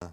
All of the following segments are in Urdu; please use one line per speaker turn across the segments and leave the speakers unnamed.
5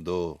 2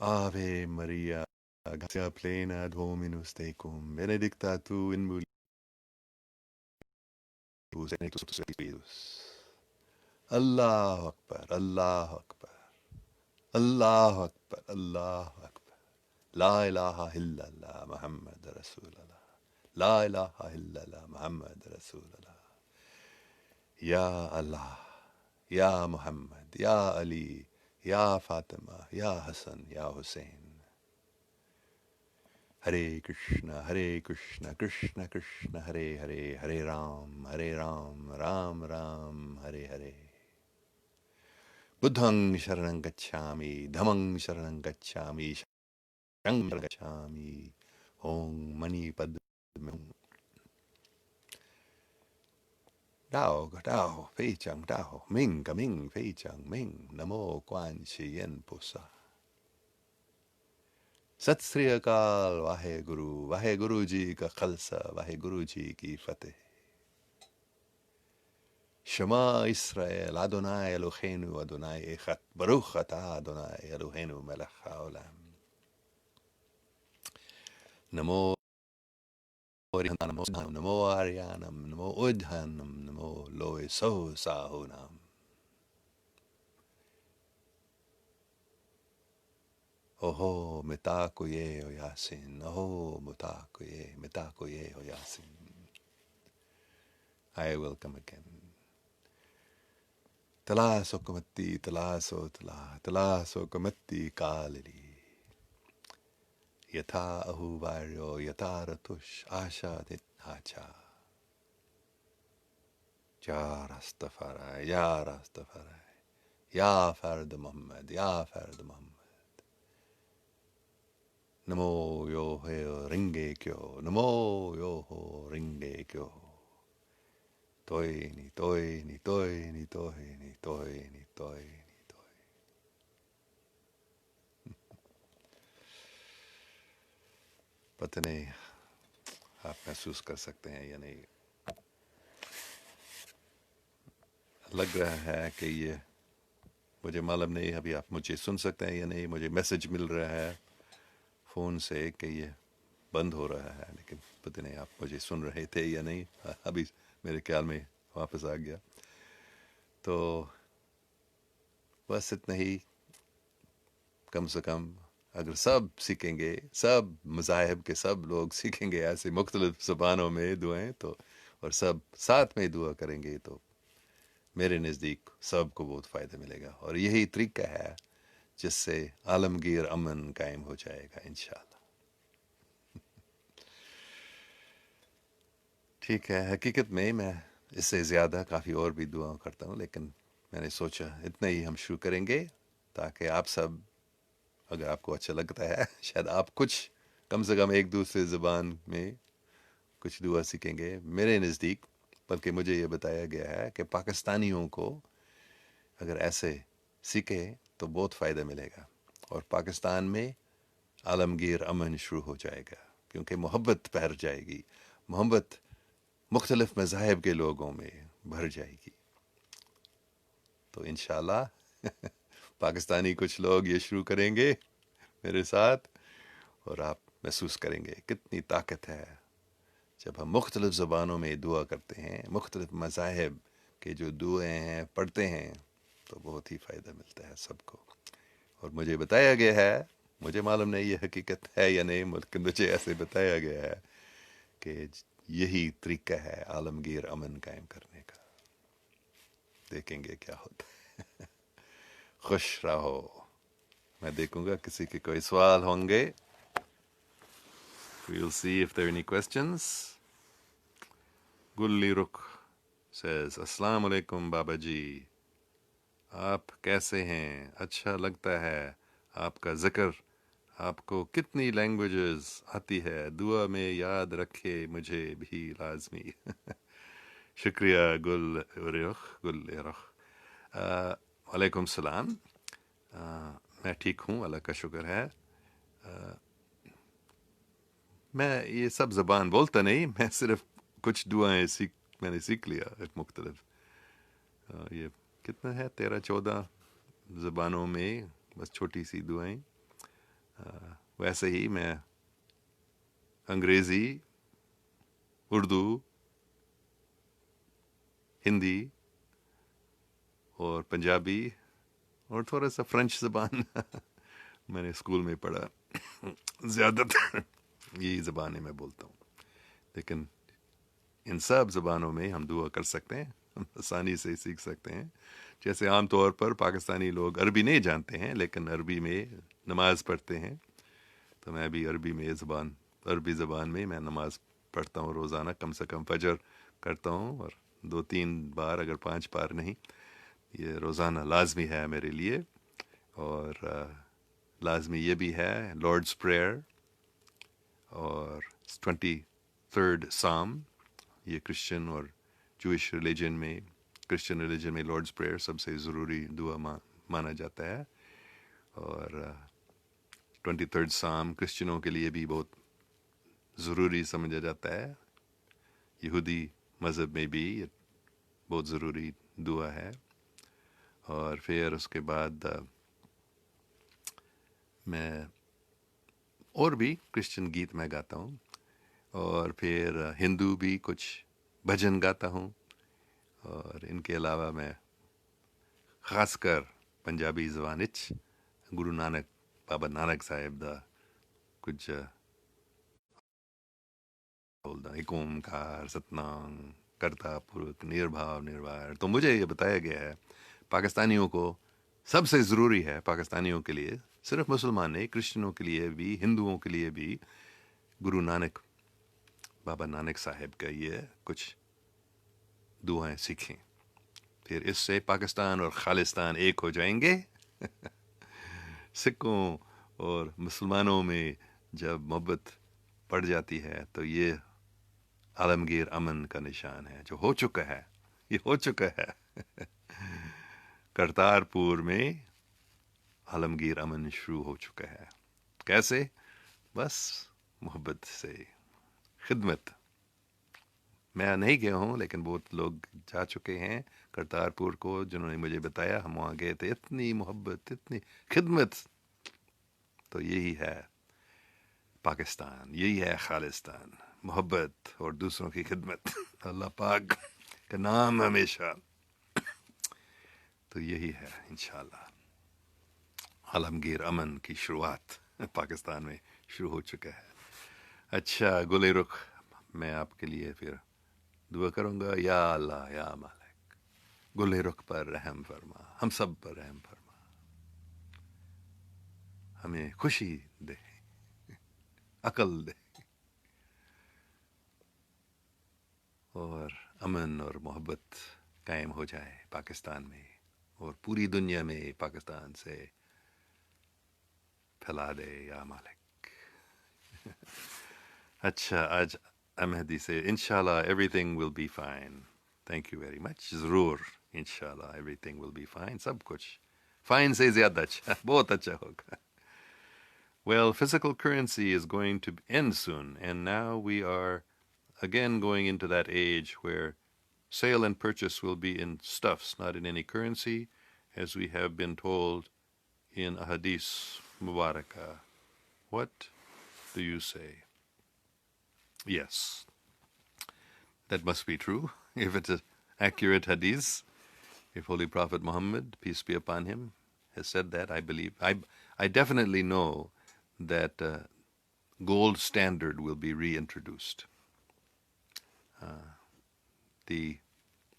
Ave Maria, gratia plena Dominus tecum, benedicta tu in mulieribus, benedictus fructus ventris Iesus. Allahu Akbar, Allahu Akbar, Allahu Akbar, Allahu Akbar. La ilaha illallah Muhammad Rasulullah. La ilaha illallah Muhammad Rasulullah. Ya Allah, Ya Muhammad, Ya Ali, Ya Fatima, Ya Hassan, Ya Hussein. Hare Krishna, Krishna Krishna, Hare Hare, Hare Ram, Ram Ram, Hare Hare. Buddhang Sharanang Gacchami, Dhammang Sharanang Gacchami, Shanghang Sharanang Gacchami, Om Mani Padme Hum. Dao ga dao fei chang dao ming ga ming fei chang ming namo quan shi yen pusa. Sat Sri Akal, Wahe Guru ji ka khalsa, Wahe Guru ji ki fateh. Shema Israel, Adonai Eloheinu, Adonai Echad, Baruch atah Adonai Eloheinu melech haolam. Namo Ariyanam, Namo Ariyanam, Namo Udhanam, Namo Loe So Sahunam. Oho, mitakoye o Yasin, Oho, mitakoye o Yasin. I will come again. Talaso komati, talaso tala, talaso komati kalili. Yata ahuvaryo, yata ratush, asha dit hacha. Ya Rastafari, Ya Rastafari. Ya Fard Muhammad, Ya Fard Muhammad. Namo Yoho Ringe Kyo, Namo Yoho Ringe Kyo. Toi ni toi ni toi ni toi ni toi ni toi ni toi. پتہ نہیں آپ محسوس کر سکتے ہیں یا نہیں. لگ رہا ہے کہ یہ مجھے معلوم نہیں ابھی آپ مجھے سن سکتے ہیں یا نہیں. مجھے میسج مل رہا ہے فون سے کہ یہ بند ہو رہا ہے, لیکن پتہ نہیں آپ مجھے سن رہے تھے یا نہیں. ابھی میرے خیال میں واپس آ گیا. تو بس اتنا ہی. کم سے کم اگر سب سیکھیں گے, سب مذاہب کے سب لوگ سیکھیں گے ایسے مختلف زبانوں میں دعائیں, تو اور سب ساتھ میں دعا کریں گے, تو میرے نزدیک سب کو بہت فائدہ ملے گا. اور یہی طریقہ ہے جس سے عالمگیر امن قائم ہو جائے گا انشاءاللہ. ٹھیک ہے, حقیقت میں اس سے زیادہ کافی اور بھی دعا کرتا ہوں, لیکن میں نے سوچا اتنا ہی ہم شروع کریں گے تاکہ آپ سب, اگر آپ کو اچھا لگتا ہے, شاید آپ کچھ کم سے کم ایک دوسرے زبان میں کچھ دعا سیکھیں گے. میرے نزدیک بلکہ مجھے یہ بتایا گیا ہے کہ پاکستانیوں کو اگر ایسے سیکھے تو بہت فائدہ ملے گا, اور پاکستان میں عالمگیر امن شروع ہو جائے گا, کیونکہ محبت بھر جائے گی, محبت مختلف مذاہب کے لوگوں میں بھر جائے گی. تو انشاءاللہ پاکستانی کچھ لوگ یہ شروع کریں گے میرے ساتھ, اور آپ محسوس کریں گے کتنی طاقت ہے جب ہم مختلف زبانوں میں دعا کرتے ہیں, مختلف مذاہب کے جو دعائیں ہیں پڑھتے ہیں, تو بہت ہی فائدہ ملتا ہے سب کو. اور مجھے بتایا گیا ہے, مجھے معلوم نہیں یہ حقیقت ہے یا نہیں, لیکن مجھے ایسے بتایا گیا ہے کہ یہی طریقہ ہے عالمگیر امن قائم کرنے کا. دیکھیں گے کیا ہوتا ہے. خوش رہو. میں دیکھوں گا کسی کے کوئی سوال ہوں گے. We'll see if there are any questions. گلی رخ says السلام علیکم بابا جی, آپ کیسے ہیں؟ اچھا لگتا ہے آپ کا ذکر. آپ کو کتنی لینگویجز آتی ہے؟ دعا میں یاد رکھے مجھے بھی لازمی. شکریہ گل رخ. وعلیکم السلام. میں ٹھیک ہوں, اللہ کا شکر ہے. میں یہ سب زبان بولتا نہیں, میں صرف کچھ دعائیں میں نے سیکھ لیا مختلف. یہ کتنا ہے 13-14 زبانوں میں, بس چھوٹی سی دعائیں. ویسے ہی میں انگریزی, اردو, ہندی اور پنجابی اور تھوڑا سا فرینچ زبان میں نے اسکول میں پڑھا. زیادہ تر یہی زبانیں میں بولتا ہوں, لیکن ان سب زبانوں میں ہم دعا کر سکتے ہیں, ہم آسانی سے سیکھ سکتے ہیں. جیسے عام طور پر پاکستانی لوگ عربی نہیں جانتے ہیں, لیکن عربی میں نماز پڑھتے ہیں. تو میں بھی عربی زبان میں نماز پڑھتا ہوں روزانہ, کم سے کم فجر کرتا ہوں, اور 2-3 بار, اگر 5 بار نہیں, یہ روزانہ لازمی ہے میرے لیے. اور لازمی یہ بھی ہے لارڈس پریئر اور 23rd Psalm, یہ کرسچن اور جوئش ریلیجن میں، کرسچن ریلیجن میں لارڈس پریئر سب سے ضروری دعا مانا جاتا ہے، اور 23rd سام کرسچنوں کے لیے بھی بہت ضروری سمجھا جاتا ہے، یہودی مذہب میں بھی یہ بہت ضروری دعا ہے۔ اور پھر اس کے بعد میں اور بھی کرسچن گیت میں گاتا ہوں، اور پھر ہندو بھی کچھ بھجن گاتا ہوں، اور ان کے علاوہ میں خاص کر پنجابی زبان گرو نانک بابا نانک صاحب دا کچھ بولتا، ایک اومکار ستنام کرتا پورک نربھاو نروار۔ تو مجھے یہ بتایا گیا ہے پاکستانیوں کو سب سے ضروری ہے، پاکستانیوں کے لیے، صرف مسلمان نہیں، کرسچنوں کے لیے بھی، ہندوؤں کے لیے بھی، گرو نانک بابا نانک صاحب کا یہ کچھ دعائیں سیکھیں، پھر اس سے پاکستان اور خالستان ایک ہو جائیں گے۔ سکھوں اور مسلمانوں میں جب محبت پڑ جاتی ہے تو یہ عالمگیر امن کا نشان ہے، جو ہو چکا ہے، یہ ہو چکا ہے۔ کرتارپور میں عالمگیر امن شروع ہو چکا ہے۔ کیسے؟ بس محبت سے، خدمت۔ میں نہیں گیا ہوں لیکن بہت لوگ جا چکے ہیں کرتارپور کو، جنہوں نے مجھے بتایا، ہم وہاں گئے تھے، اتنی محبت، اتنی خدمت۔ تو یہی ہے پاکستان، یہی ہے خالستان، محبت اور دوسروں کی خدمت۔ اللہ پاک کا نام ہمیشہ۔ تو یہی ہے انشاءاللہ، عالمگیر امن کی شروعات پاکستان میں شروع ہو چکا ہے۔ اچھا گلے رخ، میں آپ کے لیے پھر دعا کروں گا۔ یا اللہ یا مالک، گلے رخ پر رحم فرما، ہم سب پر رحم فرما، ہمیں خوشی دے، عقل دے، اور امن اور محبت قائم ہو جائے پاکستان میں، اور پوری دنیا میں پاکستان سے پھیلا دے یا مالک۔ اچھا آج احمدی سے انشاءاللہ everything will be fine. Thank you very much. ضرور انشاءاللہ everything will be fine, سب کچھ فائن سے زیادہ اچھا، بہت اچھا ہوگا۔ Well, physical currency is going to end soon, and now we are again going into that age where sale and purchase will be in stuffs, not in any currency, as we have been told in a hadith mubarakah. What do you say? Yes, that must be true. If it's an accurate hadith, if Holy Prophet Muhammad, peace be upon him, has said that, I believe, I definitely know that gold standard will be reintroduced. The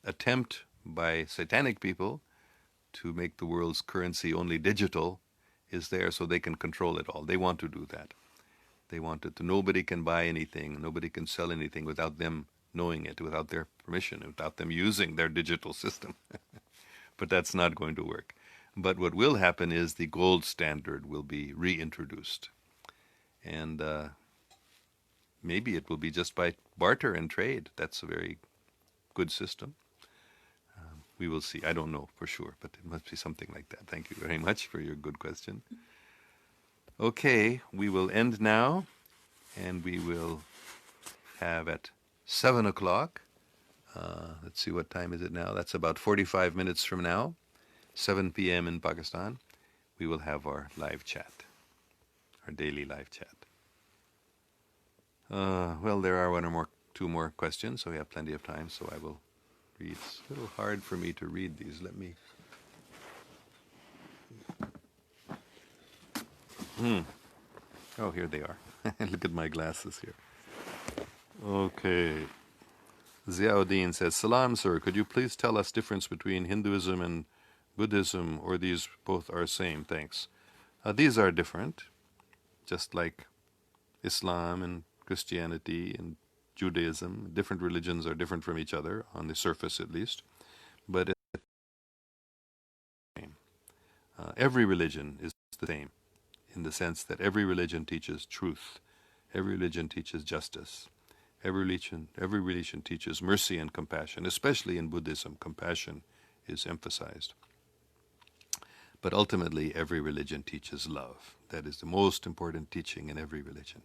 attempt by satanic people to make the world's currency only digital is there so they can control it all. They want to do that. They want it to, nobody can buy anything, nobody can sell anything without them knowing it, without their permission, without them using their digital system. But that's not going to work. But what will happen is the gold standard will be reintroduced. And maybe it will be just by barter and trade. That's a very good system. We will see. I don't know for sure, but it must be something like that. Thank you very much for your good question. Okay, we will end now, and we will have at 7 o'clock, let's see, what time is it now? That's about 45 minutes from now, 7 p.m. in Pakistan, we will have our live chat, our daily live chat. Well, there are two more questions, so we have plenty of time, so I will read. It's a little hard for me to read these. Let me... Oh, here they are. Look at my glasses here. Okay. Ziauddin says, Salam, sir. Could you please tell us difference between Hinduism and Buddhism, or these both are same? Thanks. These are different, just like Islam and Christianity and Judaism. Different religions are different from each other, on the surface at least. But it's the same. Every religion is the same, in the sense that every religion teaches truth. Every religion teaches justice.
Every religion teaches mercy and compassion. Especially in Buddhism, compassion is emphasized. But ultimately, every religion teaches love. That is the most important teaching in every religion.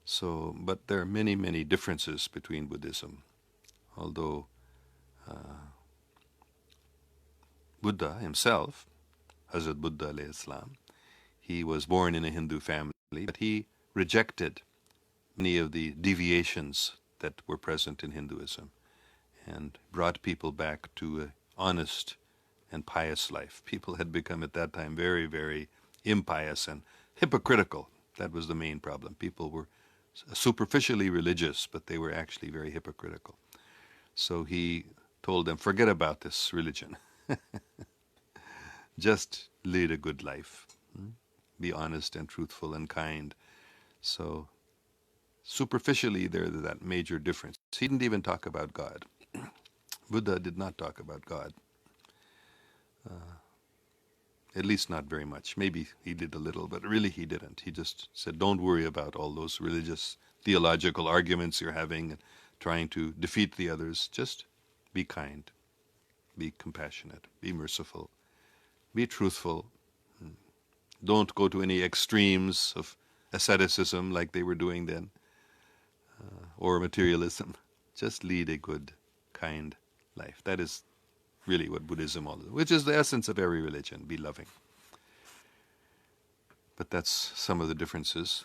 So, but there are many, many differences between Buddhism. Although Buddha himself, Hazrat Buddha alayhi salam, he was born in a Hindu family, but he rejected many of the deviations that were present in Hinduism and brought people back to an honest and pious life. People had become at that time very, very impious and hypocritical. That was the main problem. People were superficially religious, but they were actually very hypocritical. So he told them, forget about this religion. Just lead a good life. Be honest and truthful and kind. So superficially, there's that major difference. He didn't even talk about God. Buddha did not talk about God. At least not very much. Maybe he did a little, but really he didn't. He just said, don't worry about all those religious, theological arguments you're having, and trying to defeat the others. Just be kind, be compassionate, be merciful, be truthful. Don't go to any extremes of asceticism like they were doing then, or materialism. Just lead a good, kind life. That is really what Buddhism all is, which is the essence of every religion, be loving. But that's some of the differences.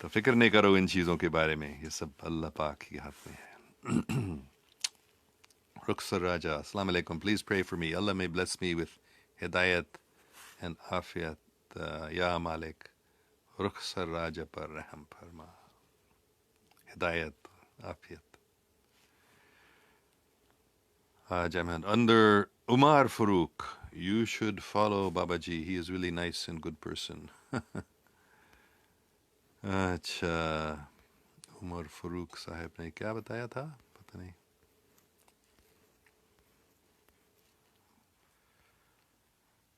تو فکر نہیں کرو ان چیزوں کے بارے میں، یہ سب اللہ پاک کے ہاتھ میں ہے. رخسر راجہ، السلام علیکم. Please pray for me. Allah may bless me with hidayat and afiyat. یا مالک رخسر راجہ پر رحم فرما. ہدایت، عافیت. Ahmed, under Umar Farooq, you should follow Babaji. He is really nice and good person. اچھا، عمر فاروق صاحب نے کیا بتایا تھا پتہ نہیں.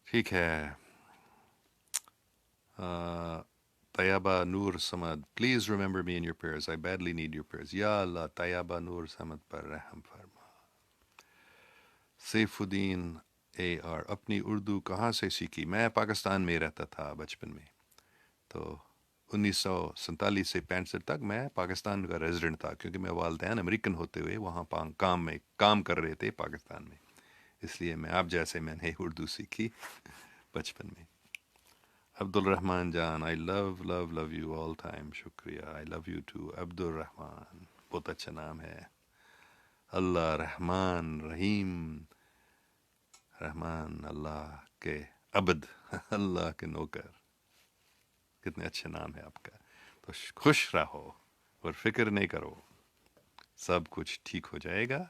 ٹھیک ہے. Tayyaba Noor Samad, please remember me in your prayers. I badly need your prayers. یا اللہ طیبہ نور سمد پر رحم فرما. سیف الدین اے آر، اپنی اردو کہاں سے سیکھی؟ میں پاکستان میں رہتا تھا بچپن میں، تو 1947 سے 65 تک میں پاکستان کا ریزیڈنٹ تھا، کیونکہ میں والدین امریکن ہوتے ہوئے وہاں کام کر رہے تھے پاکستان میں، اس لیے میں آپ جیسے میں نے اردو سیکھی بچپن میں. عبد الرحمن جان، آئی لو یو آل ٹائم. شکریہ. آئی لو یو ٹو عبد الرحمن، بہت اچھا نام ہے. اللہ رحمان رحیم، رحمان اللہ کے عبد، اللہ کے نوکر. کتنے اچھے نام ہے آپ کا. تو خوش رہو اور فکر نہیں کرو، سب کچھ ٹھیک ہو جائے گا.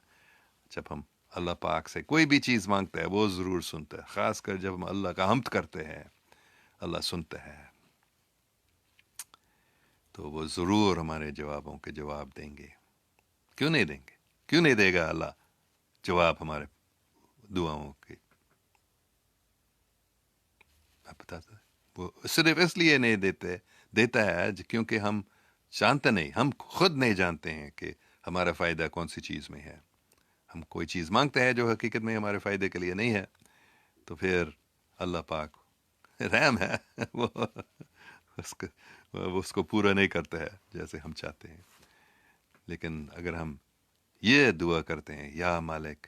جب ہم اللہ پاک سے کوئی بھی چیز مانگتے ہیں وہ ضرور سنتا ہے، خاص کر جب ہم اللہ کا حمد کرتے ہیں اللہ سنتا ہے. تو وہ ضرور ہمارے جوابوں کے جواب دیں گے. کیوں نہیں دیں گے؟ کیوں نہیں دے گا اللہ جواب ہمارے دعاؤں کے؟ میں بتاتا، وہ صرف اس لیے نہیں دیتا ہے کیونکہ ہم جانتے نہیں، ہم خود نہیں جانتے ہیں کہ ہمارا فائدہ کون سی چیز میں ہے. ہم کوئی چیز مانگتے ہیں جو حقیقت میں ہمارے فائدے کے لیے نہیں ہے، تو پھر اللہ پاک رحم ہے، وہ اس کو پورا نہیں کرتا ہے جیسے ہم چاہتے ہیں. لیکن اگر ہم یہ دعا کرتے ہیں، یا مالک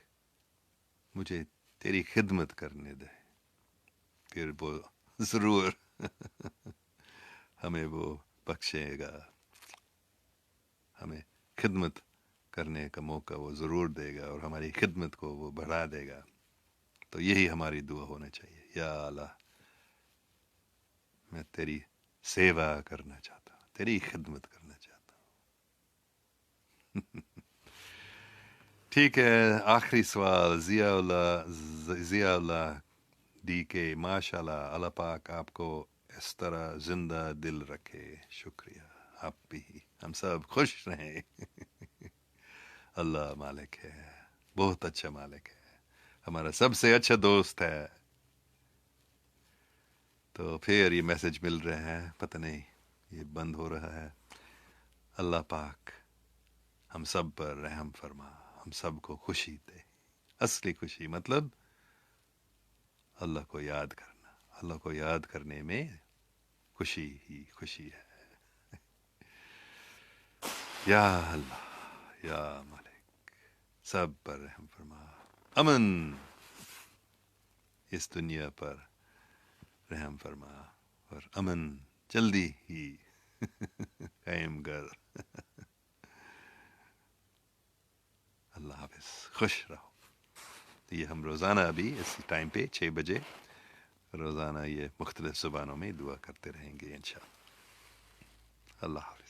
مجھے تیری خدمت کرنے دے، پھر وہ ضرور ہمیں وہ بخشے گا، ہمیں خدمت کرنے کا موقع وہ ضرور دے گا، اور ہماری خدمت کو وہ بڑھا دے گا. تو یہی ہماری دعا ہونا چاہیے. یا اللہ میں تیری سیوا کرنا چاہتا ہوں، تیری خدمت کرنا چاہتا ہوں. ٹھیک ہے. آخری سوال ضیاء اللہ ڈی کے، ماشاء اللہ، اللہ پاک آپ کو اس طرح زندہ دل رکھے. شکریہ. آپ بھی، ہم سب خوش رہیں. اللہ مالک ہے، بہت اچھا مالک ہے، ہمارا سب سے اچھا دوست ہے. تو پھر یہ میسج مل رہے ہیں، پتہ نہیں یہ بند ہو رہا ہے. اللہ پاک ہم سب پر رحم فرما، ہم سب کو خوشی دے. اصلی خوشی مطلب اللہ کو یاد کرنا، اللہ کو یاد کرنے میں خوشی ہی خوشی ہے. یا اللہ، یا مالک سب پر رحم فرما. امن اس دنیا پر رحم فرما، اور امن جلدی ہی قائم کر. اللہ حافظ، خوش رہو. یہ ہم روزانہ ابھی اس ٹائم پہ 6 بجے روزانہ یہ مختلف زبانوں میں دعا کرتے رہیں گے انشاءاللہ. اللہ حافظ.